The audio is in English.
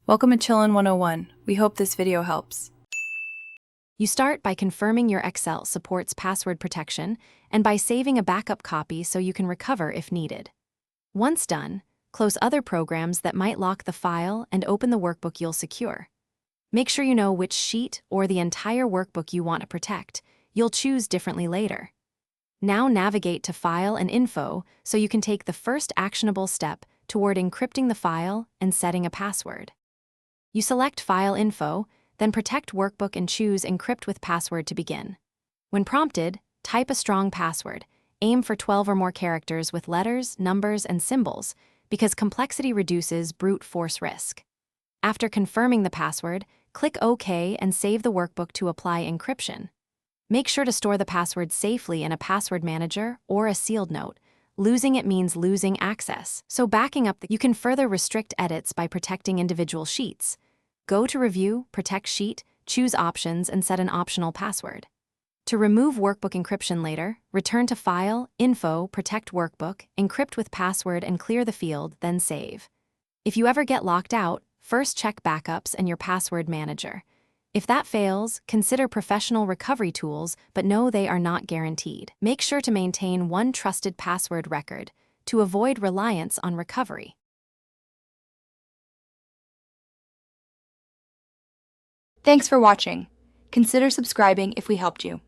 Welcome to Chillin' 101. We hope this video helps. You start by confirming your Excel supports password protection and by saving a backup copy so you can recover if needed. Once done, close other programs that might lock the file and open the workbook you'll secure. Make sure you know which sheet or the entire workbook you want to protect. You'll choose differently later. Now navigate to File and Info so you can take the first actionable step toward encrypting the file and setting a password. You select File Info, then Protect Workbook and choose Encrypt with Password to begin. When prompted, type a strong password. Aim for 12 or more characters with letters, numbers, and symbols, because complexity reduces brute force risk. After confirming the password, click OK and save the workbook to apply encryption. Make sure to store the password safely in a password manager or a sealed note. Losing it means losing access, so backing up you can further restrict edits by protecting individual sheets. Go to Review, Protect Sheet, choose Options, and set an optional password. To remove workbook encryption later, return to File, Info, Protect Workbook, Encrypt with Password, and clear the field, then save. If you ever get locked out, first check backups and your password manager. If that fails, consider professional recovery tools, but know they are not guaranteed. Make sure to maintain one trusted password record to avoid reliance on recovery. Thanks for watching. Consider subscribing if we helped you.